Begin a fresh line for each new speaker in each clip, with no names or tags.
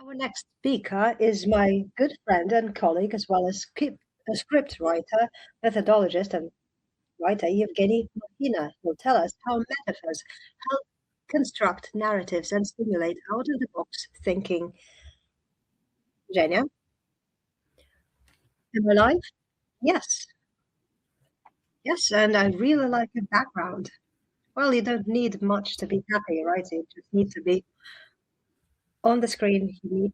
Our next speaker is my good friend and colleague, as well as a script writer, methodologist, and writer Evgeny who will tell us how metaphors help construct narratives and stimulate out-of-the-box thinking. Evgeny, am I live? Yes, yes, and I really like your background. Well, you don't need much to be happy, right? You just need to be on the screen. You need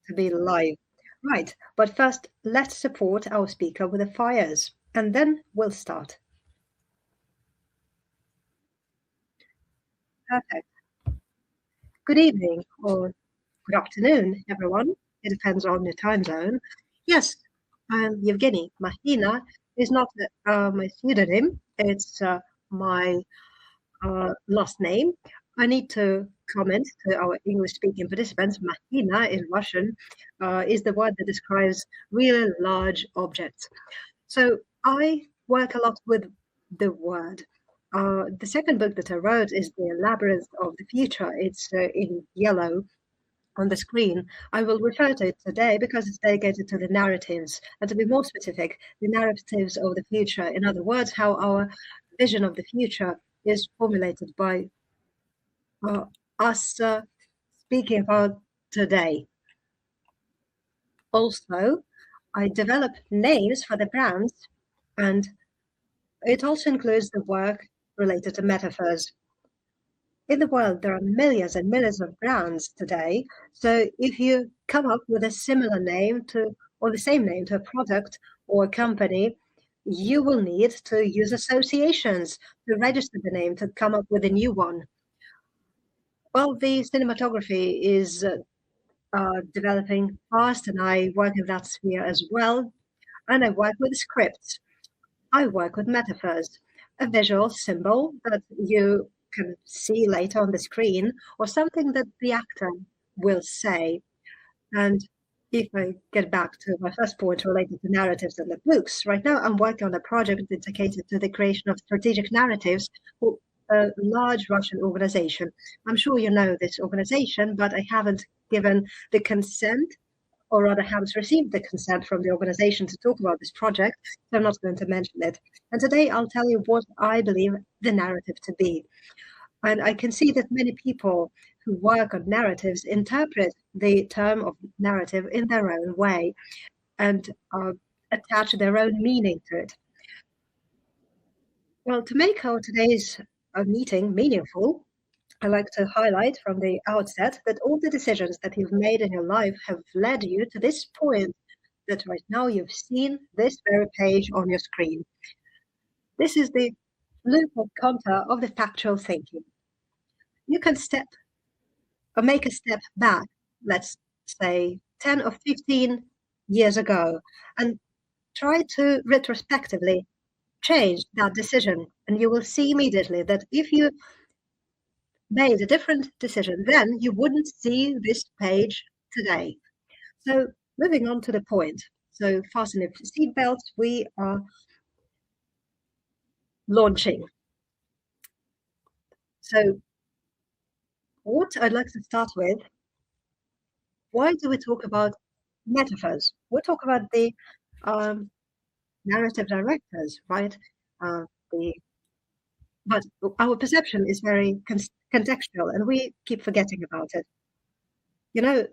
to be live. Right, but first, let's support our speaker with the fires, and then we'll start. Perfect. Good evening or good afternoon, everyone. It depends on your time zone. Yes, I'm Evgeny. Mahina is not my pseudonym. It's my last name. I need to comment to our English-speaking participants. Mahina in Russian is the word that describes really large objects. So I work a lot with the word. The second book that I wrote is The Labyrinth of the Future. It's in yellow on the screen. I will refer to it today because it's dedicated to the narratives, and to be more specific, the narratives of the future. In other words, how our vision of the future is formulated by us speaking about today. Also, I develop names for the brands, and it also includes the work related to metaphors. In the world, there are millions and millions of brands today. So if you come up with a similar name to, or the same name to a product or a company, you will need to use associations to register the name to come up with a new one. Well, the cinematography is developing fast, and I work in that sphere as well. And I work with scripts. I work with metaphors, a visual symbol that you can see later on the screen, or something that the actor will say. And if I get back to my first point related to narratives and the books, right now I'm working on a project dedicated to the creation of strategic narratives for a large Russian organization. I'm sure you know this organization, but I haven't given the consent, or rather haven't received the consent from the organization to talk about this project, so I'm not going to mention it. And today I'll tell you what I believe the narrative to be. And I can see that many people who work on narratives interpret the term of narrative in their own way and attach their own meaning to it. Well, to make our today's meeting meaningful, I like to highlight from the outset that all the decisions that you've made in your life have led you to this point that right now you've seen this very page on your screen. This is the loop of contour of the factual thinking. You can step or make a step back, let's say 10 or 15 years ago, and try to retrospectively change that decision. And you will see immediately that if you made a different decision, then you wouldn't see this page today. So moving on to the point. So fasten your seatbelts, we are launching. So what I'd like to start with, why do we talk about metaphors? We talk about the narrative directors, right? But our perception is very contextual, and we keep forgetting about it. You know,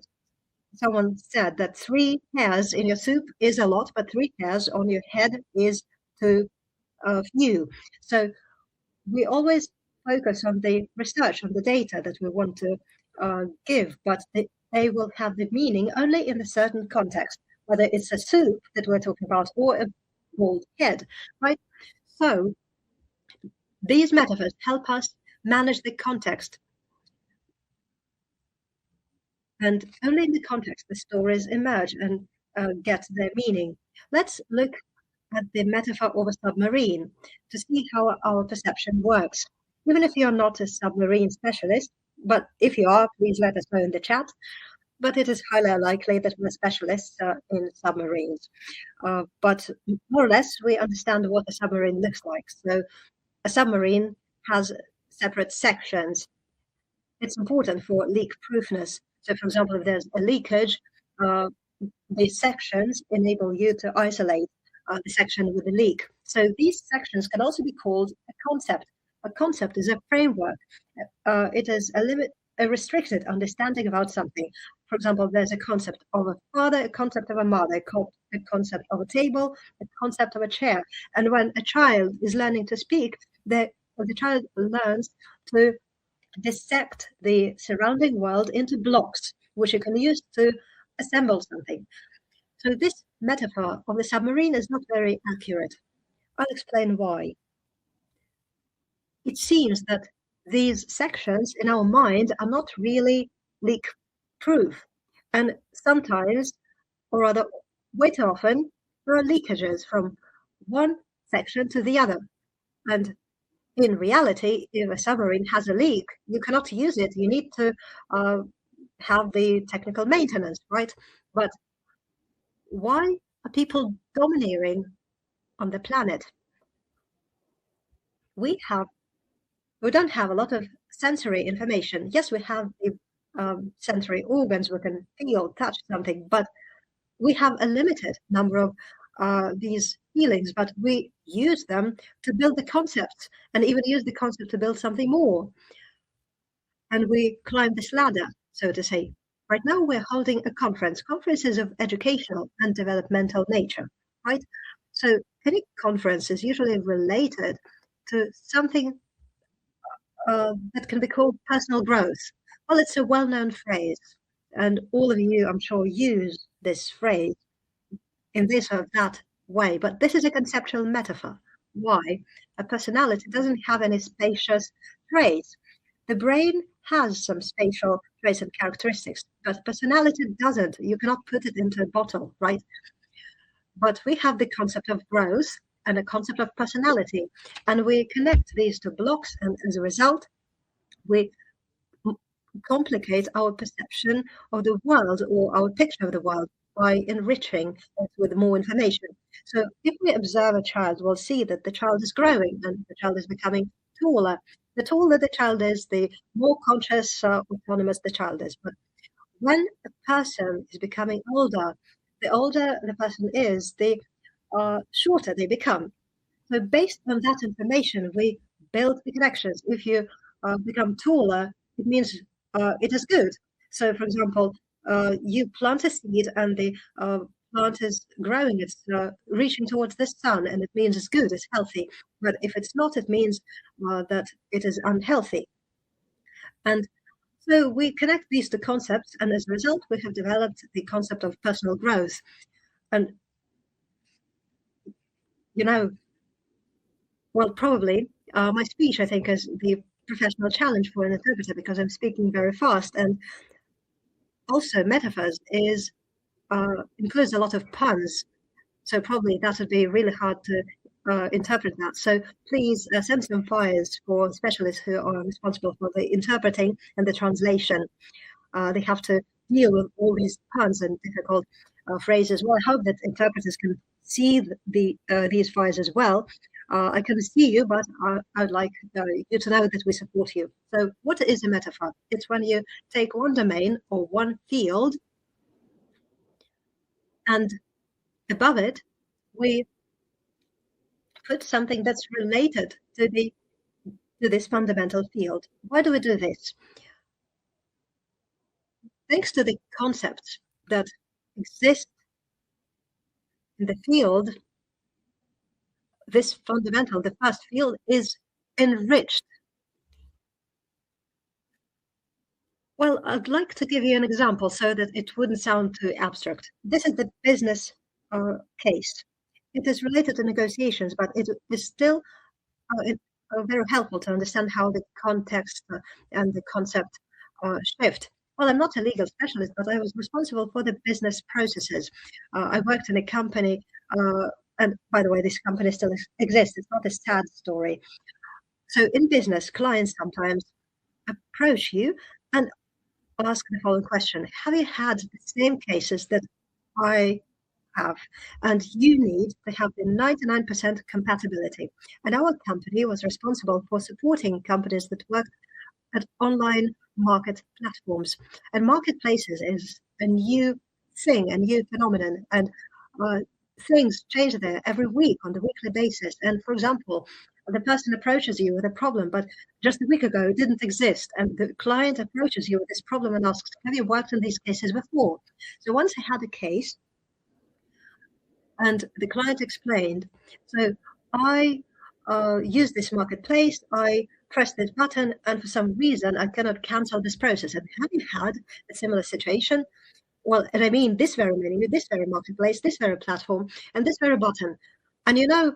someone said that 3 hairs in your soup is a lot, but 3 hairs on your head is too few. So we always focus on the research, on the data that we want to give, but they will have the meaning only in a certain context, whether it's a soup that we're talking about or a bald head, right? So these metaphors help us manage the context. And only in the context the stories emerge and get their meaning. Let's look at the metaphor of a submarine to see how our perception works. Even if you're not a submarine specialist, but if you are, please let us know in the chat. But it is highly unlikely that we're specialists in submarines. But more or less, we understand what a submarine looks like. So a submarine has separate sections. it's important for leak proofness. So, for example, if there's a leakage, these sections enable you to isolate the section with the leak. So these sections can also be called a concept. A concept is a framework. It is a restricted understanding about something. For example, there's a concept of a father, a concept of a mother, a concept of a table, a concept of a chair. And when a child is learning to speak, the child learns to dissect the surrounding world into blocks, which you can use to assemble something. So this metaphor of the submarine is not very accurate. I'll explain why. It seems that these sections in our mind are not really leak-proof. And sometimes, or rather way too often, there are leakages from one section to the other. And in reality, if a submarine has a leak, you cannot use it. You need to have the technical maintenance, right? But why are people domineering on the planet? We don't have a lot of sensory information. Yes, we have the sensory organs. We can feel, touch something, but we have a limited number of these feelings, but we use them to build the concepts and even use the concept to build something more. And we climb this ladder, so to say. Right now, we're holding a conference. Conferences of educational and developmental nature, right? So any conference is usually related to something that can be called personal growth. Well, it's a well-known phrase, and all of you, I'm sure, use this phrase in this or that way, but this is a conceptual metaphor. Why? A personality doesn't have any spacious traits. The brain has some spatial traits and characteristics, but personality doesn't. You cannot put it into a bottle, right? But we have the concept of growth and a concept of personality, and we connect these two blocks, and as a result, we complicate our perception of the world or our picture of the world by enriching it with more information. So if we observe a child, we'll see that the child is growing and the child is becoming taller. The taller the child is, the more conscious, autonomous the child is. But when a person is becoming older, the older the person is, the shorter they become. So based on that information, we build the connections. If you become taller, it means it is good. So, for example, you plant a seed and the plant is growing, it's reaching towards the sun, and it means it's good, it's healthy. But if it's not, it means that it is unhealthy. And so we connect these two concepts, and as a result, we have developed the concept of personal growth. And, you know, well, probably my speech, I think, is the professional challenge for an interpreter because I'm speaking very fast. And also metaphors includes a lot of puns. So probably that would be really hard to interpret that. So please send some fires for specialists who are responsible for the interpreting and the translation. They have to deal with all these puns and difficult phrases. Well, I hope that interpreters can see these fires as well. I can see you, but I'd like you to know that we support you. So what is a metaphor? It's when you take one domain or one field, and above it, we put something that's related to this fundamental field. Why do we do this? Thanks to the concepts that exist in the field, this fundamental, the first field, is enriched. Well, I'd like to give you an example so that it wouldn't sound too abstract. This is the business case. It is related to negotiations, but it is still very helpful to understand how the context and the concept shift. Well, I'm not a legal specialist, but I was responsible for the business processes. I worked in a company, and by the way, this company still exists. It's not a sad story. So in business, clients sometimes approach you and ask the following question: have you had the same cases that I have? And you need to have the 99% compatibility. And our company was responsible for supporting companies that work at online market platforms. And marketplaces is a new thing, a new phenomenon, and things change there every week on the weekly basis. And for example, the person approaches you with a problem, but just a week ago it didn't exist. And the client approaches you with this problem and asks, have you worked on these cases before? So once I had a case, and the client explained, so I use this marketplace, I press this button, and for some reason I cannot cancel this process. And have you had a similar situation? Well, and I mean this very menu, this very marketplace, this very platform, and this very button. And you know,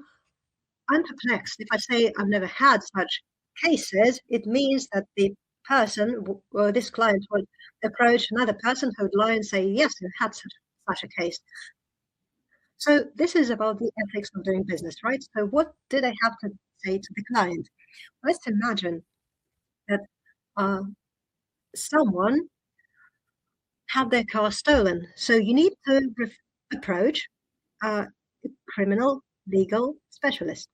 I'm perplexed. If I say I've never had such cases, it means that the person, this client, would approach another person who would lie and say, yes, I've had such a case. So this is about the ethics of doing business, right? So what did I have to say to the client? Let's imagine that someone had their car stolen. So you need to approach a criminal legal specialist.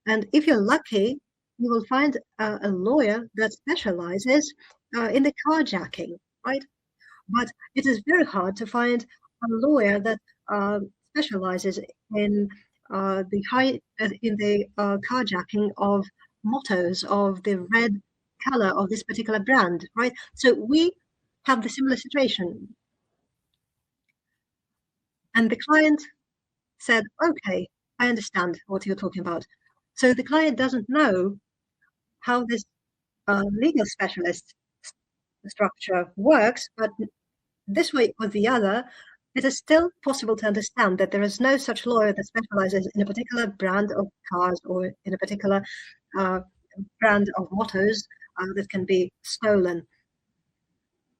And if you're lucky, you will find a lawyer that specializes in the carjacking, right? But it is very hard to find a lawyer that specializes in the carjacking of mottos of the red color of this particular brand, right? So we have the similar situation. And the client said, okay, I understand what you're talking about. So the client doesn't know how this legal specialist structure works, but this way or the other, it is still possible to understand that there is no such lawyer that specializes in a particular brand of cars or in a particular brand of mottos that can be stolen.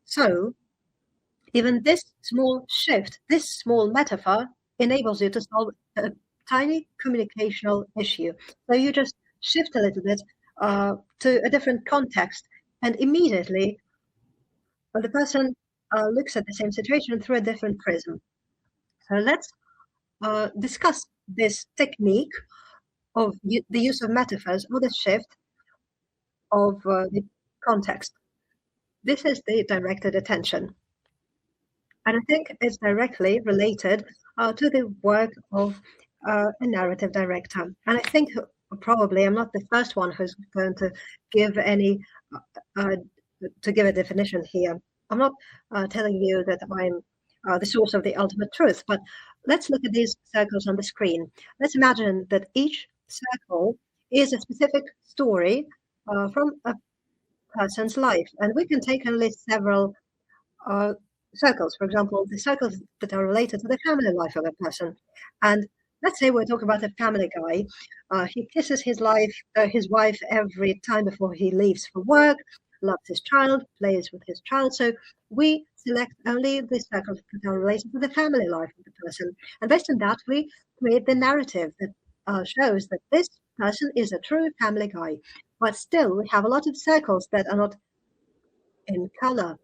So even this small shift, this small metaphor enables you to solve a tiny communicational issue. So you just shift a little bit to a different context, and immediately the person looks at the same situation through a different prism. So let's discuss this technique of the use of metaphors or the shift of the context. This is the directed attention. And I think it's directly related to the work of a narrative director. And I think probably I'm not the first one who's going to give any to give a definition here. I'm not telling you that I'm the source of the ultimate truth, but let's look at these circles on the screen. Let's imagine that each circle is a specific story from a person's life, and we can take only several circles. For example, the circles that are related to the family life of a person. And let's say we're talking about a family guy. He kisses his wife every time before he leaves for work, loves his child, plays with his child. So we select only the circles that are related to the family life of the person. And based on that, we create the narrative that shows that this person is a true family guy. But still, we have a lot of circles that are not in color.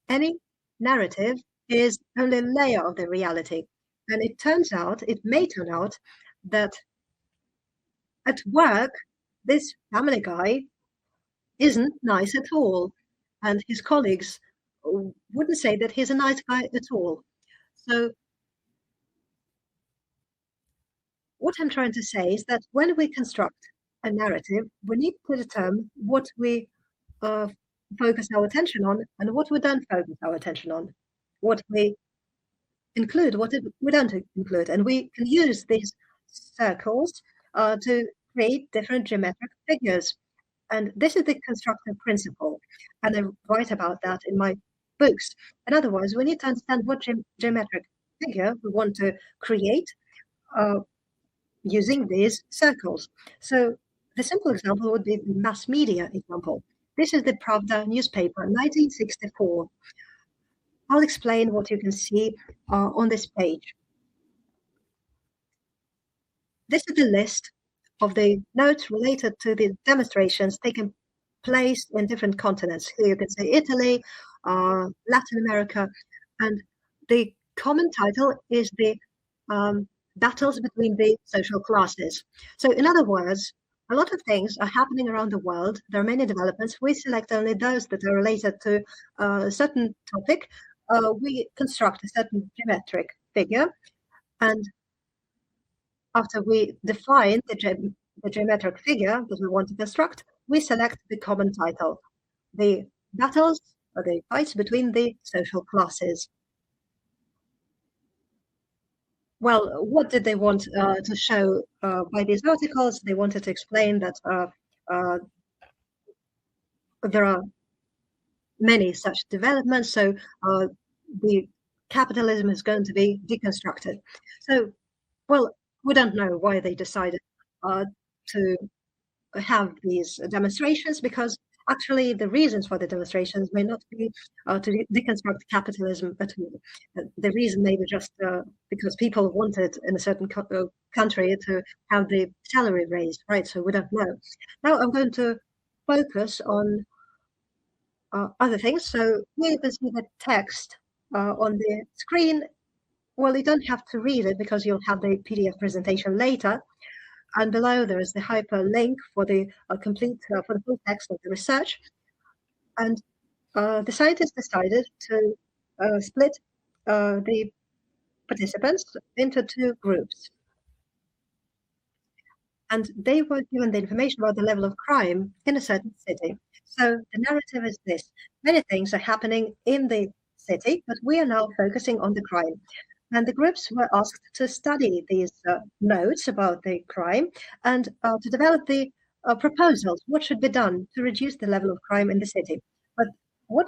Any narrative is only a layer of the reality. And it may turn out that at work, this family guy isn't nice at all. And his colleagues wouldn't say that he's a nice guy at all. So what I'm trying to say is that when we construct a narrative, we need to determine what we focus our attention on and what we don't focus our attention on, what we include, what we don't include. And we can use these circles to create different geometric figures. And this is the constructive principle. And I write about that in my books. In other words, we need to understand what geometric figure we want to create using these circles. So the simple example would be the mass media example. This is the Pravda newspaper, 1964. I'll explain what you can see on this page. This is the list of the notes related to the demonstrations taking place in different continents. Here you can say Italy, Latin America, and the common title is the battles between the social classes. So in other words, a lot of things are happening around the world. There are many developments. We select only those that are related to a certain topic. We construct a certain geometric figure, and after we define the geometric figure that we want to construct, we select the common title, the battles or the fights between the social classes. Well, what did they want to show by these articles? They wanted to explain that there are many such developments, so the capitalism is going to be deconstructed. So, well, we don't know why they decided to have these demonstrations, because actually the reasons for the demonstrations may not be to deconstruct capitalism at all. The reason may be just because people wanted in a certain country to have the salary raised, right? So we don't know. Now I'm going to focus on other things. So here you can see the text on the screen. Well, you don't have to read it because you'll have the PDF presentation later. And below there is the hyperlink for the for the full text of the research. And the scientists decided to split the participants into two groups. And they were given the information about the level of crime in a certain city. So the narrative is this: many things are happening in the city, but we are now focusing on the crime. And the groups were asked to study these notes about the crime and to develop the proposals, what should be done to reduce the level of crime in the city. But what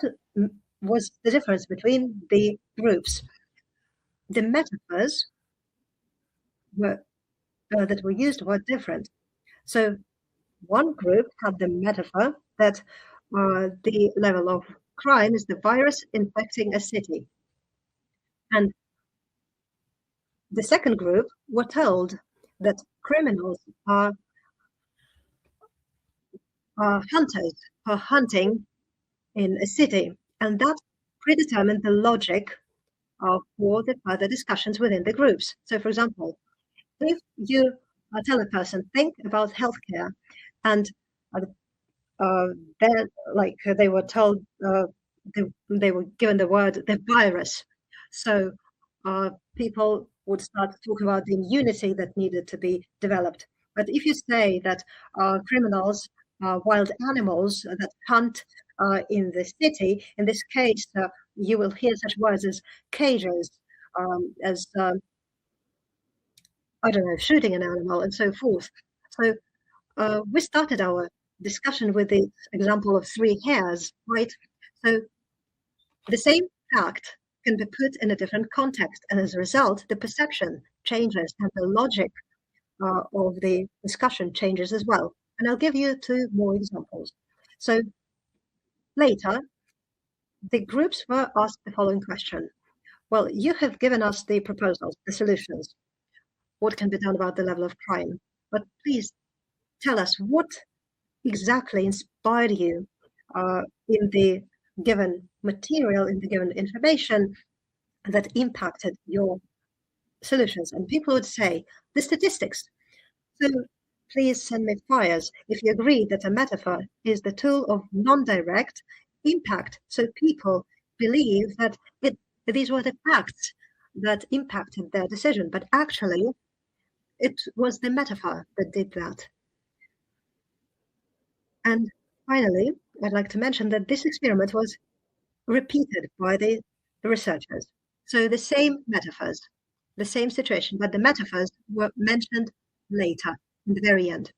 was the difference between the groups? The metaphors that were used were different. So one group had the metaphor that the level of crime is the virus infecting a city. And the second group were told that criminals are hunters, are hunting in a city, and that predetermined the logic for the further discussions within the groups. So, for example, if you tell a person, think about healthcare, and then, like they were told, they were given the word the virus. So people would start talking about the immunity that needed to be developed. But if you say that criminals are wild animals that hunt in the city, in this case, you will hear such words as cages, as I don't know, shooting an animal, and so forth. So we started our discussion with the example of three hares, right? So the same fact can be put in a different context, and as a result, the perception changes and the logic of the discussion changes as well. And I'll give you two more examples. So later, the groups were asked the following question. Well, you have given us the proposals, the solutions, what can be done about the level of crime, but please tell us what exactly inspired you in the given material, in the given information that impacted your solutions. And people would say, the statistics. So please send me fires if you agree that a metaphor is the tool of non-direct impact. So people believe that these were the facts that impacted their decision, but actually it was the metaphor that did that. And finally, I'd like to mention that this experiment was repeated by the researchers. So the same metaphors, the same situation, but the metaphors were mentioned later, in the very end.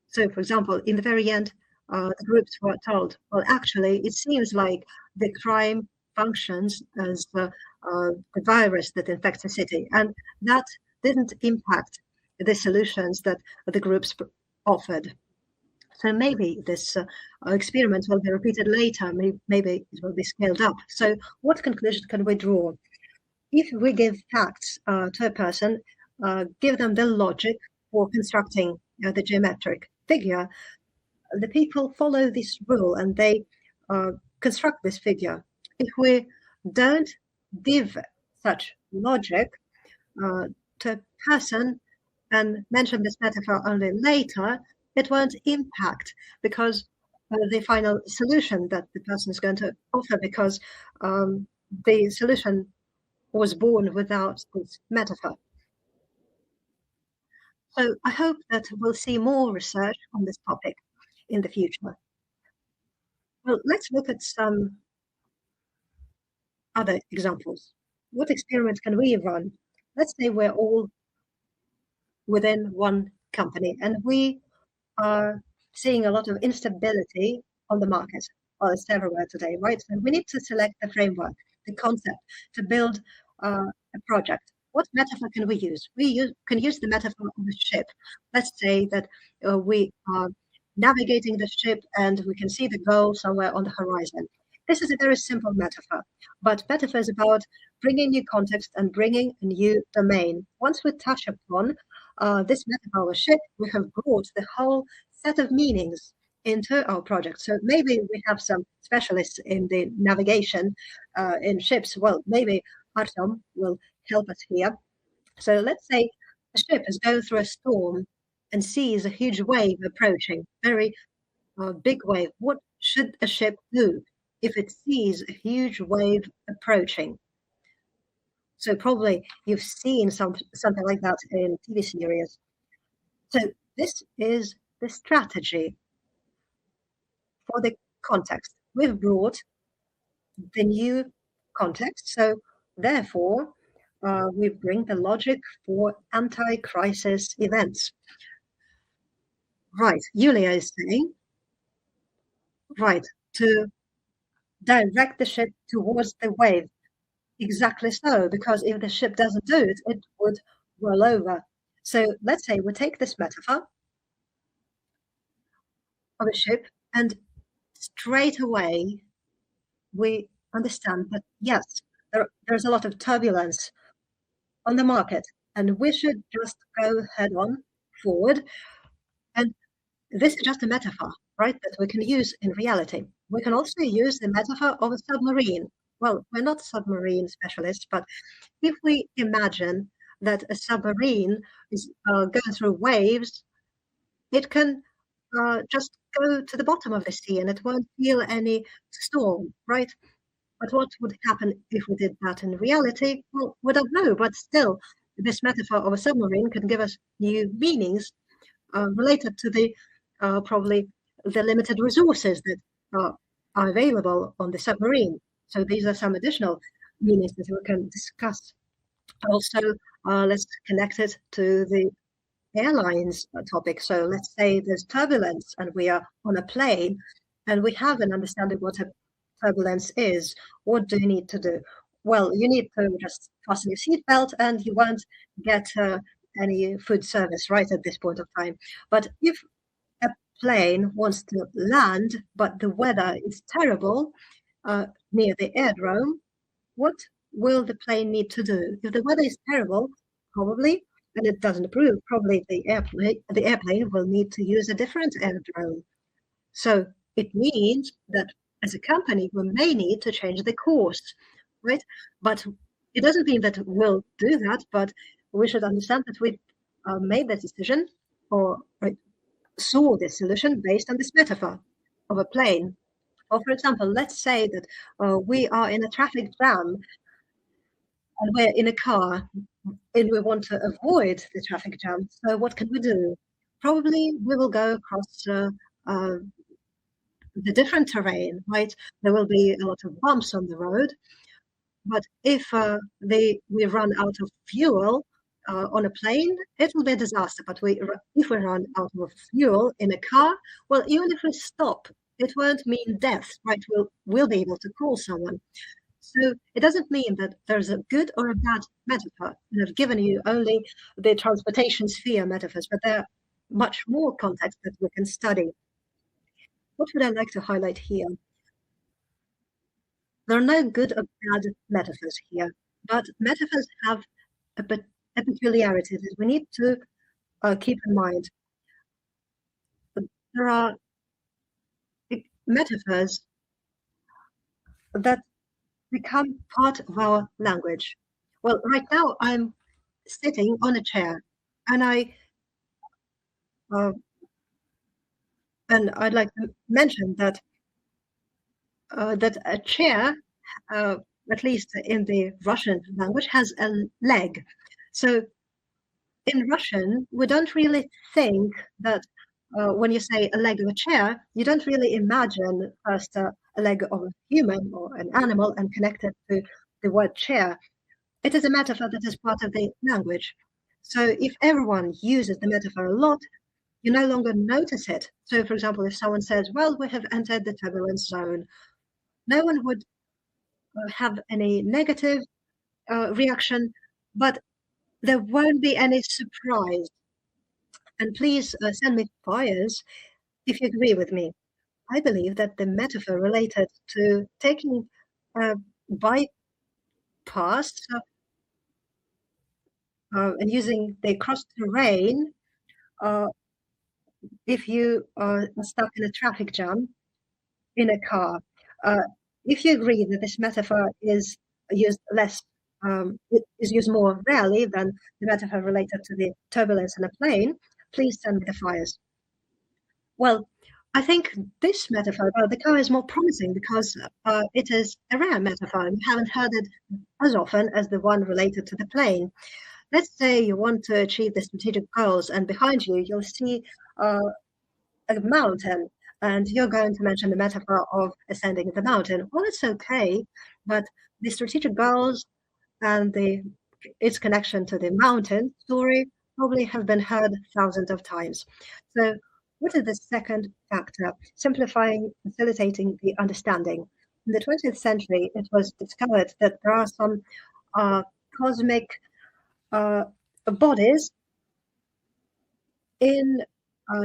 So, for example, in the very end, the groups were told, well, actually, it seems like the crime functions as the virus that infects a city, and that didn't impact the solutions that the groups offered. So maybe this experiment will be repeated later, maybe it will be scaled up. So what conclusion can we draw? If we give facts to a person, give them the logic for constructing the geometric figure, the people follow this rule and they construct this figure. If we don't give such logic to a person, and mention this metaphor only later, it won't impact because the final solution that the person is going to offer, because the solution was born without this metaphor. So I hope that we'll see more research on this topic in the future. Well, let's look at some other examples. What experiments can we run? Let's say we're all within one company and we are seeing a lot of instability on the market. Well, it's everywhere today, right? So we need to select the framework, the concept to build a project. What metaphor can we use? Can use the metaphor of a ship. Let's say that we are navigating the ship and we can see the goal somewhere on the horizon. This is a very simple metaphor, but metaphor is about bringing new context and bringing a new domain. Once we touch upon this metaphor of a ship, we have brought the whole set of meanings into our project. So maybe we have some specialists in the navigation in ships. Well, maybe Artem will help us here. So let's say a ship is going through a storm and sees a huge wave approaching, very big wave. What should a ship do if it sees a huge wave approaching? So probably you've seen something like that in TV series. So this is the strategy for the context. We've brought the new context. So therefore, we bring the logic for anti-crisis events. Right, Yulia is saying, right, to direct the ship towards the wave. Exactly so, because if the ship doesn't do it, it would roll over. So let's say we take this metaphor of a ship and straight away we understand that yes, there's a lot of turbulence on the market and we should just go head on forward. And this is just a metaphor, right, that we can use in reality. We can also use the metaphor of a submarine. Well, we're not submarine specialists, but if we imagine that a submarine is going through waves, it can just go to the bottom of the sea and it won't feel any storm, right? But what would happen if we did that in reality? Well, we don't know, but still, this metaphor of a submarine can give us new meanings related to the probably the limited resources that are available on the submarine. So these are some additional meanings that we can discuss. Also, let's connect it to the airlines topic. So let's say there's turbulence and we are on a plane and we have an understanding what a turbulence is. What do you need to do? Well, you need to just fasten your seatbelt and you won't get any food service right at this point of time. But if a plane wants to land, but the weather is terrible near the aerodrome, what will the plane need to do? If the weather is terrible, probably, and it doesn't approve, probably the airplane will need to use a different aerodrome. So it means that as a company, we may need to change the course, right? But it doesn't mean that we'll do that, but we should understand that we made that decision or saw this solution based on this metaphor of a plane. Or for example, let's say that we are in a traffic jam and we're in a car and we want to avoid the traffic jam. So what can we do? Probably we will go across the different terrain, right? There will be a lot of bumps on the road. But if we run out of fuel on a plane, it will be a disaster. But if we run out of fuel in a car, well, even if we stop, it won't mean death, right? We'll be able to call someone. So it doesn't mean that there's a good or a bad metaphor. And I've given you only the transportation sphere metaphors, but there are much more context that we can study. What would I like to highlight here? There are no good or bad metaphors here, but metaphors have a peculiarity that we need to keep in mind. There are metaphors that become part of our language. Well, right now I'm sitting on a chair And I'd like to mention that that a chair, at least in the Russian language, has a leg. So in Russian, we don't really think that when you say a leg of a chair, you don't really imagine first a leg of a human or an animal and connect it to the word chair. It is a metaphor that is part of the language. So if everyone uses the metaphor a lot, you no longer notice it. So, for example, if someone says, well, we have entered the turbulence zone, no one would have any negative reaction, but there won't be any surprise. And please send me fires if you agree with me. I believe that the metaphor related to taking a bypass and using the cross terrain, if you are stuck in a traffic jam in a car, if you agree that this metaphor is used less, it is used more rarely than the metaphor related to the turbulence in a plane, please send me the fires. Well, I think this metaphor about the car is more promising because it is a rare metaphor. You haven't heard it as often as the one related to the plane. Let's say you want to achieve the strategic goals, and behind you, you'll see a mountain, and you're going to mention the metaphor of ascending the mountain. Well, it's okay, but the strategic goals and its connection to the mountain story probably have been heard thousands of times. So what is the second factor? Simplifying, facilitating the understanding. In the 20th century, it was discovered that there are some cosmic bodies in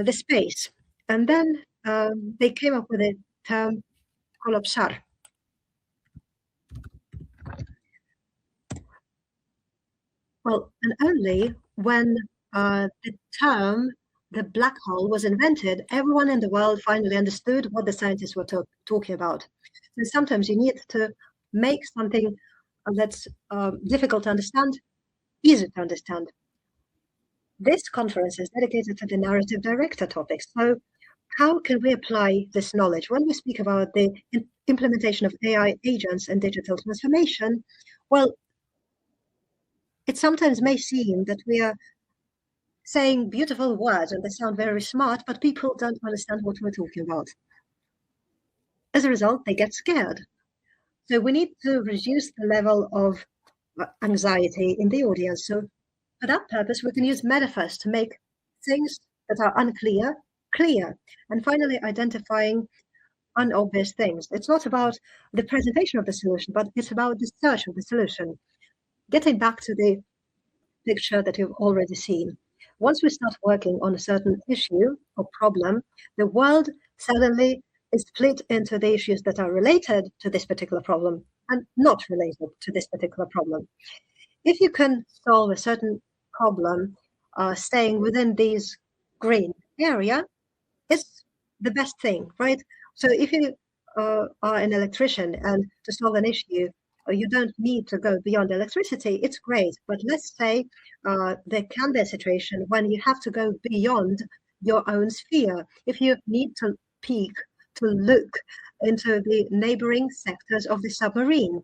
the space. And then they came up with a term kolopsar. Well, and only when the term the black hole was invented, everyone in the world finally understood what the scientists were talking about. So sometimes you need to make something that's difficult to understand, easy to understand. This conference is dedicated to the narrative director topic. So how can we apply this knowledge? When we speak about the implementation of AI agents and digital transformation, well, it sometimes may seem that we are saying beautiful words and they sound very smart, but people don't understand what we're talking about. As a result, they get scared. So we need to reduce the level of anxiety in the audience. So for that purpose, we can use metaphors to make things that are unclear, clear, and finally identifying unobvious things. It's not about the presentation of the solution, but it's about the search of the solution. Getting back to the picture that you've already seen. Once we start working on a certain issue or problem, the world suddenly is split into the issues that are related to this particular problem and not related to this particular problem. If you can solve a certain problem staying within these green area, it's the best thing, right? So if you are an electrician and to solve an issue, you don't need to go beyond electricity, it's great. But let's say there can be a situation when you have to go beyond your own sphere. If you need to peek to look into the neighboring sectors of the submarine,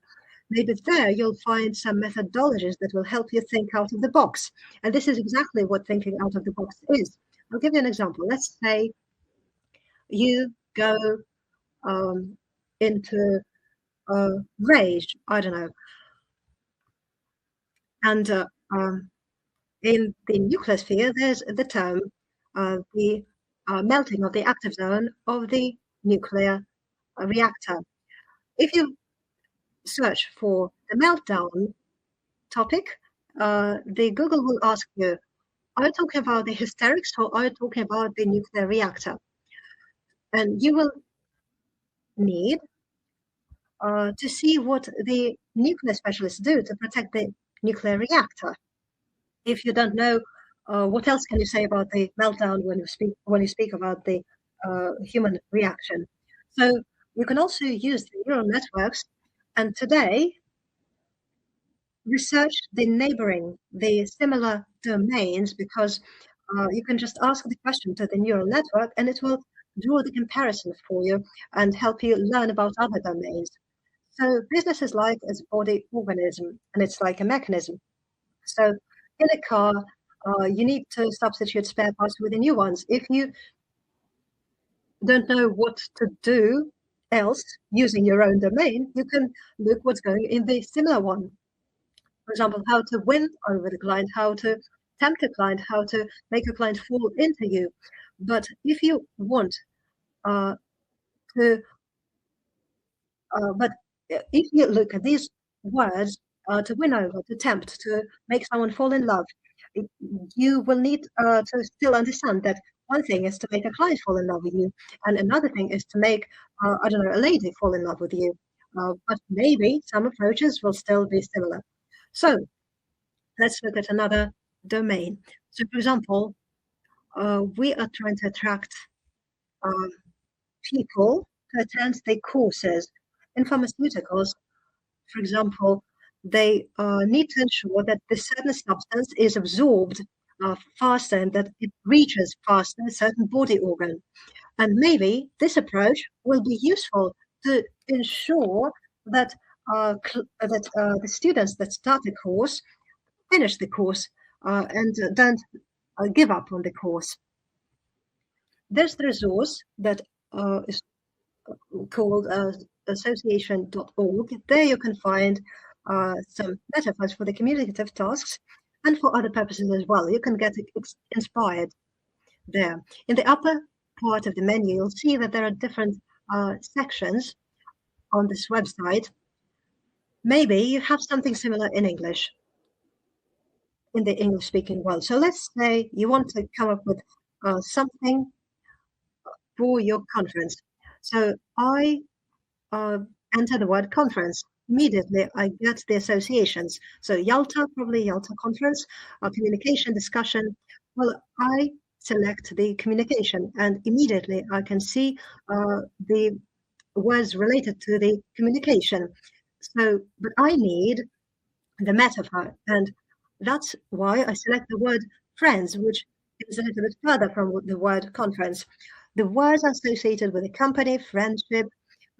maybe there you'll find some methodologies that will help you think out of the box. And this is exactly what thinking out of the box is. I'll give you an example. Let's say you go into rage, I don't know, and in the nuclear sphere, there's the term the melting of the active zone of the nuclear reactor. If you search for the meltdown topic, the Google will ask you, are you talking about the hysterics or are you talking about the nuclear reactor? And you will need to see what the nuclear specialists do to protect the nuclear reactor. If you don't know, what else can you say about the meltdown when you speak about the human reaction? So you can also use the neural networks. And today, research the neighboring, the similar domains, because you can just ask the question to the neural network and it will draw the comparison for you and help you learn about other domains. So business is like a body organism, and it's like a mechanism. So in a car, you need to substitute spare parts with the new ones. If you don't know what to do else using your own domain, you can look what's going in the similar one. For example, how to win over the client, how to tempt a client, how to make a client fall into you. But if you want to but if you look at these words, to win over, to tempt, to make someone fall in love, you will need to still understand that one thing is to make a client fall in love with you, and another thing is to make, I don't know, a lady fall in love with you. But maybe some approaches will still be similar. So let's look at another domain. So, for example, we are trying to attract people to attend the courses. In pharmaceuticals, for example, they need to ensure that the certain substance is absorbed faster and that it reaches faster a certain body organ. And maybe this approach will be useful to ensure that the students that start the course finish the course and don't give up on the course. There's the resource that is called association.org. There you can find some metaphors for the communicative tasks and for other purposes as well. You can get inspired there. In the upper part of the menu, you'll see that there are different sections on this website. Maybe you have something similar in English, in the English-speaking world. So let's say you want to come up with something for your conference. So I enter the word conference. Immediately, I get the associations. So Yalta, probably Yalta conference, communication, discussion. Well, I select the communication, and immediately I can see the words related to the communication. So, but I need the metaphor, and that's why I select the word friends, which is a little bit further from the word conference. The words are associated with a company, friendship,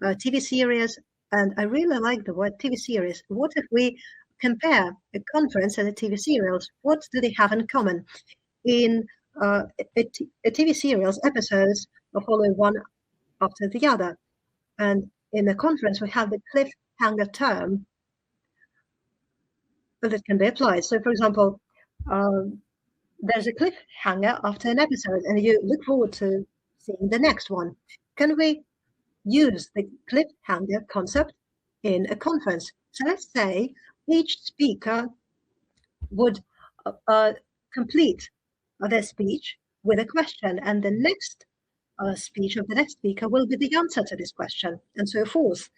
TV series, and I really like the word TV series. What if we compare a conference and a TV series? What do they have in common? In a TV series, episodes follow one after the other, and in a conference we have the cliffhanger term that can be applied. So, for example, there's a cliffhanger after an episode, and you look forward to seeing the next one. Can we use the cliffhanger concept in a conference? So let's say each speaker would complete their speech with a question, and the next speech of the next speaker will be the answer to this question, and so forth.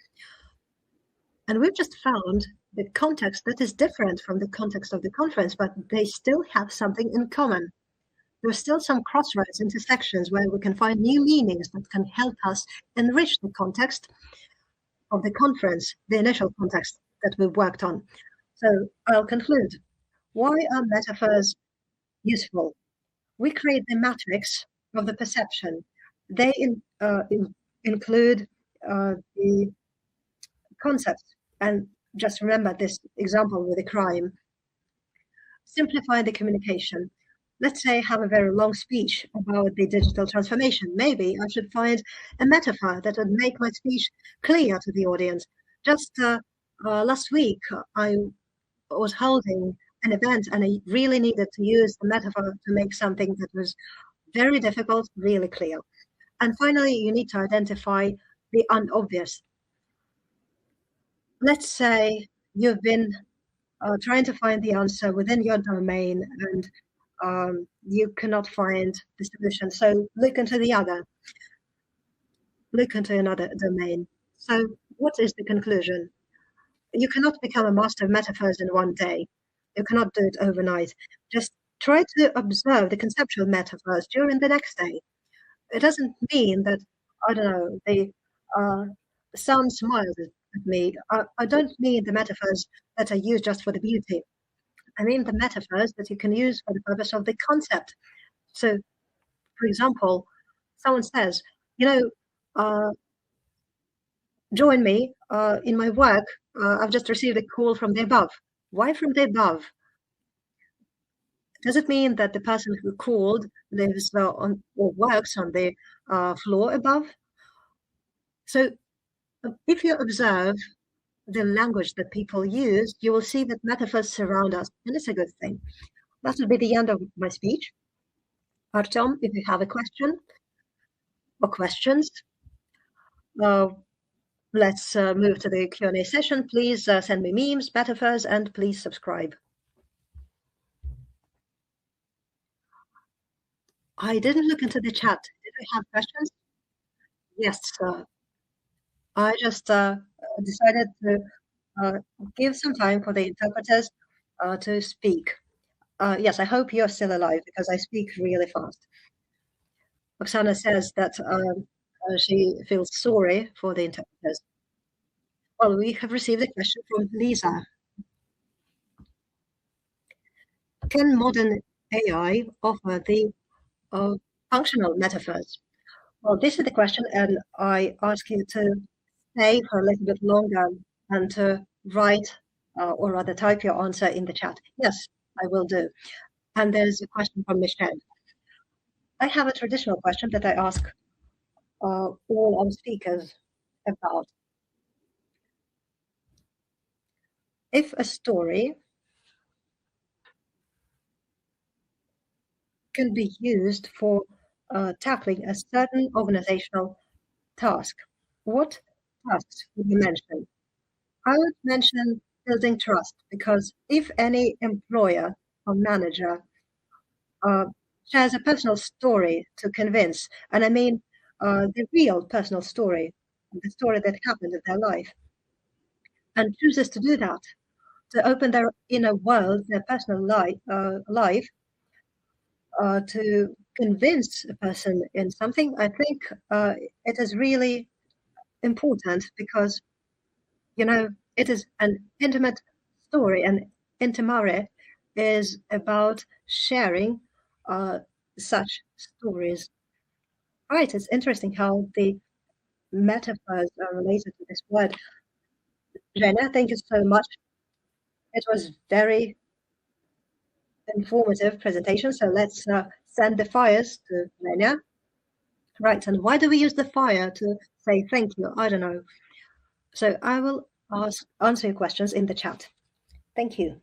And we've just found the context that is different from the context of the conference, but they still have something in common. There are still some crossroads, intersections where we can find new meanings that can help us enrich the context of the conference, the initial context that we've worked on. So I'll conclude. Why are metaphors useful? We create the matrix of the perception. They include the concepts. And just remember this example with a crime. Simplify the communication. Let's say I have a very long speech about the digital transformation. Maybe I should find a metaphor that would make my speech clear to the audience. Just last week, I was holding an event and I really needed to use the metaphor to make something that was very difficult, really clear. And finally, you need to identify the unobvious. Let's say you've been trying to find the answer within your domain and you cannot find the solution. So look into another domain. So what is the conclusion? You cannot become a master of metaphors in one day. You cannot do it overnight. Just try to observe the conceptual metaphors during the next day. It doesn't mean that, I don't know, the sun smiles at me. I don't mean the metaphors that are used just for the beauty. I mean the metaphors that you can use for the purpose of the concept. So, for example, someone says, you know, join me in my work. I've just received a call from the above. Why from the above? Does it mean that the person who called lives on or works on the floor above? So, if you observe the language that people use, you will see that metaphors surround us, and it's a good thing. That will be the end of my speech. Artem, if you have a question or questions, uh, let's move to the Q&A session. Please send me memes, metaphors, and please subscribe. I didn't look into the chat. Did I have questions? Yes, I just decided to uh, give some time for the interpreters to speak. Yes, I hope you're still alive because I speak really fast. Oksana says that she feels sorry for the interpreters. Well, we have received a question from Lisa. Can modern AI offer the functional metaphors? Well, this is the question, and I ask you to stay for a little bit longer and to write or rather type your answer in the chat. Yes, I will do. And there's a question from Michelle. I have a traditional question that I ask all our speakers about. If a story can be used for tackling a certain organizational task, what tasks would you mention? I would mention building trust because if any employer or manager uh, shares a personal story to convince, and I mean the real personal story, the story that happened in their life, and chooses to do that, to open their inner world, their personal life, to convince a person in something, I think it is really important because, you know, it is an intimate story, and intimare is about sharing such stories. Right, it's interesting how the metaphors are related to this word. Jenna, thank you so much. It was very informative presentation. So let's send the fires to Lenya. Right, and why do we use the fire to say thank you? I don't know. So I will answer your questions in the chat. Thank you.